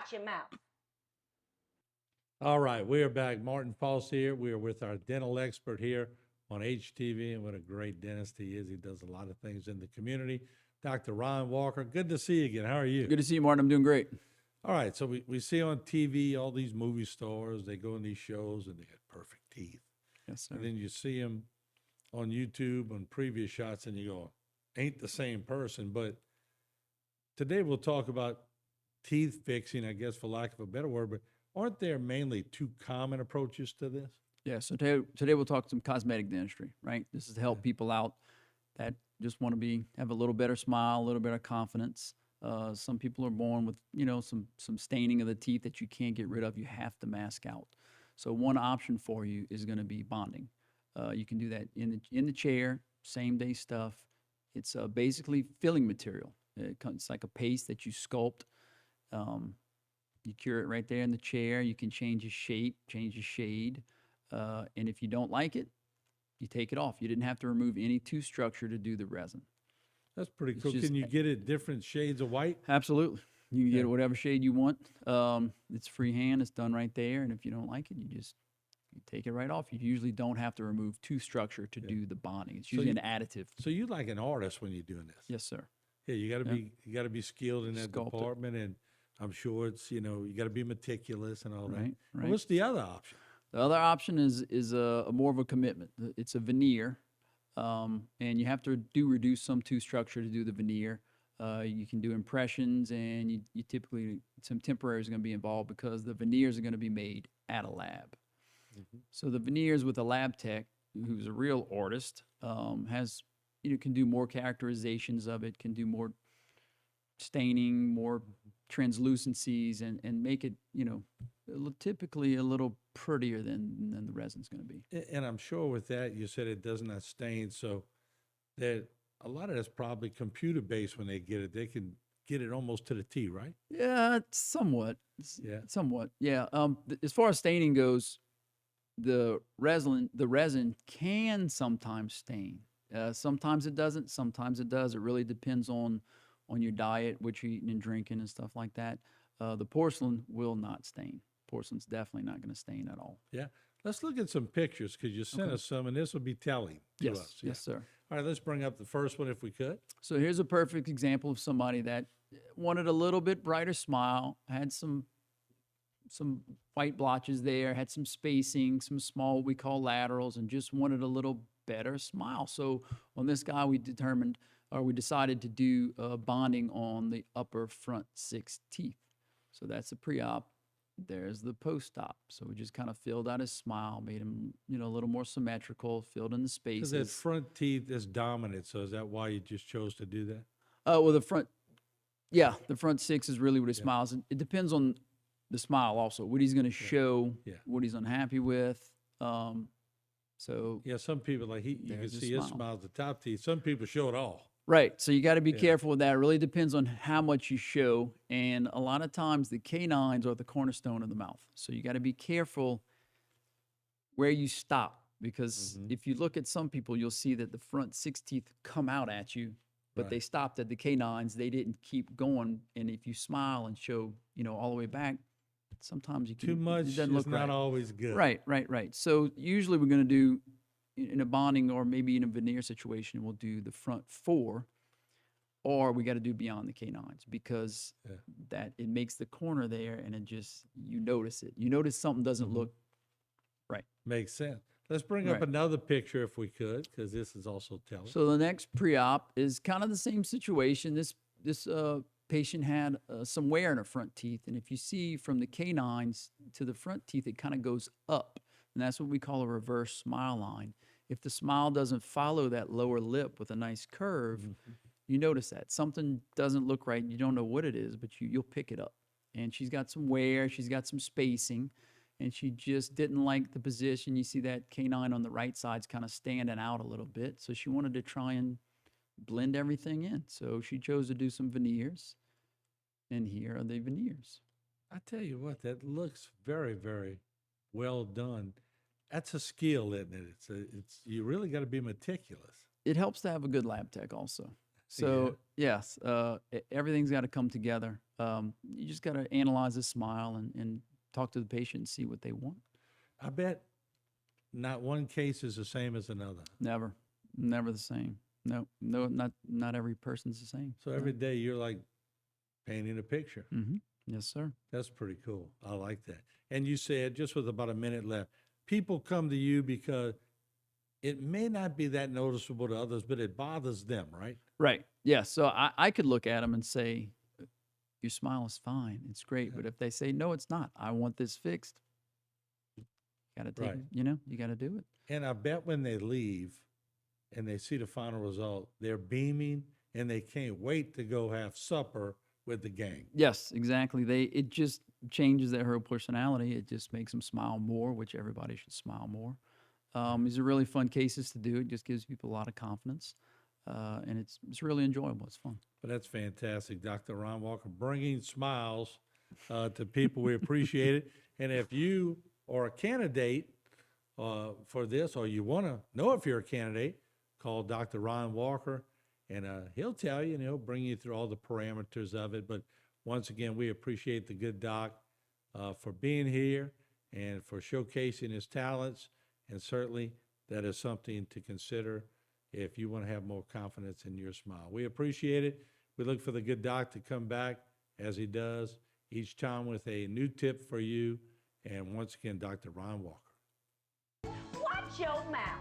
out your mouth. All right, we are back. Martin Foss here. We are with our dental expert here on HTV, and what a great dentist he is. He does a lot of things in the community. Dr. Ron Walker, good to see you again. How are you? Good to see you, Martin. I'm doing great. All right, so we see on TV all these movie stars, they go in these shows and they got perfect teeth. Yes, sir. And then you see them on YouTube on previous shots and you go, ain't the same person. But today we'll talk about teeth fixing, I guess, for lack of a better word, but aren't there mainly two common approaches to this? Yeah, so today we'll talk some cosmetic dentistry, right? This is to help people out that just want to have a little better smile, a little better confidence. Some people are born with, some staining of the teeth that you can't get rid of. You have to mask out. So one option for you is going to be bonding. You can do that in the chair, same day stuff. It's basically filling material. It's like a paste that you sculpt. You cure it right there in the chair. You can change the shape, change the shade. And if you don't like it, you take it off. You didn't have to remove any tooth structure to do the resin. That's pretty It's cool. just- Can you get it different shades of white? Absolutely. You can Yeah. get it whatever shade you want. It's freehand. It's done right there. And if you don't like it, you take it right off. You usually don't have to remove tooth structure to do the bonding. It's So usually you- an additive. So you like an artist when you're doing this? Yes, sir. Yeah, you got to Yeah. be skilled in that Sculpt it. department, and I'm sure it's you got to be meticulous and all that. Right, Well, right. what's the other option? The other option is a more of a commitment. It's a veneer, and you have to reduce some tooth structure to do the veneer. You can do impressions, and you typically, some temporary is going to be involved because the veneers are going to be made at a lab. So the veneers with a lab tech, who's a real artist, can do more characterizations of it, can do more staining, more translucencies, and make it, typically a little prettier than the resin's going to be. And I'm sure with that, you said it does not stain, so that a lot of that's probably computer based when they get it. They can get it almost to the T, right? Yeah, somewhat. Yeah. Somewhat. Yeah. As far as staining goes, the resin can sometimes stain. Sometimes it doesn't. Sometimes it does. It really depends on your diet, what you're eating and drinking and stuff like that. The porcelain will not stain. Porcelain's definitely not going to stain at all. Yeah. Let's look at some pictures because you sent Okay. us some, and this will be telling to us. Yeah. Yes, sir. All right, let's bring up the first one if we could. So here's a perfect example of somebody that wanted a little bit brighter smile, had some white blotches there, had some spacing, some small what we call laterals, and just wanted a little better smile. So on this guy, we decided to do bonding on the upper front 6 teeth. So that's the pre-op. There's the post-op. So we just kind of filled out his smile, made him, a little more symmetrical, filled in the Because spaces. that front teeth is dominant, so is that why you just chose to do that? Well, the front 6 is really what he smiles. It depends on the smile also, what he's going to show, Yeah. what he's unhappy with. So, Yeah, some people, like you can There's his see his smile. smile's the top teeth. Some people show it all. right. So you got to be Yeah. careful with that. It really depends on how much you show. And a lot of times the canines are the cornerstone of the mouth. So you got to be careful where you stop. Because if you look at some people, you'll see that the front 6 teeth come out at you, but Right. they stopped at the canines. They didn't keep going. And if you smile and show, all the way back, sometimes you can, Too much it is doesn't look not right. always good. Right. So usually we're going to do in a bonding or maybe in a veneer situation, we'll do the front 4, or we got to do beyond the canines because Yeah. that it makes the corner there and it just, you notice it. You notice something doesn't look right. Makes sense. Let's bring up Right. another picture if we could, because this is also telling. So the next pre-op is kind of the same situation. This patient had some wear in her front teeth, and if you see from the canines to the front teeth, it kind of goes up, and that's what we call a reverse smile line. If the smile doesn't follow that lower lip with a nice curve, you notice that something doesn't look right. You don't know what it is, but you'll pick it up. And she's got some wear, she's got some spacing, and she just didn't like the position. You see that canine on the right side's kind of standing out a little bit. So she wanted to try and blend everything in. So she chose to do some veneers. And here are the veneers. I tell you what, that looks very, very well done. That's a skill, isn't it? It's you really got to be meticulous. It helps to have a good lab tech also. So yes, everything's got to come together. You just got to analyze the smile and talk to the patient and see what they want. I bet not one case is the same as another. Never, never the same. No, not every person's the same. So every day you're like painting a picture. Mm-hmm. Yes, sir. That's pretty cool. I like that. And you said, just with about a minute left, people come to you because it may not be that noticeable to others, but it bothers them, right? Right. Yeah. So I could look at them and say, your smile is fine. It's great. Yeah. But if they say, no, it's not, I want this fixed, got to take, Right. you got to do it. And I bet when they leave and they see the final result, they're beaming and they can't wait to go have supper with the gang. Yes, exactly. It just changes their whole personality. It just makes them smile more, which everybody should smile more. These are really fun cases to do. It just gives people a lot of confidence. And it's really enjoyable. It's fun. But that's fantastic, Dr. Ron Walker, bringing smiles to people. We appreciate it. And if you are a candidate for this, or you want to know if you're a candidate, call Dr. Ron Walker, and he'll tell you, and he'll bring you through all the parameters of it. But once again, we appreciate the good doc for being here and for showcasing his talents. And certainly that is something to consider if you want to have more confidence in your smile. We appreciate it. We look for the good doc to come back, as he does each time, with a new tip for you. And once again, Dr. Ron Walker. Watch your mouth.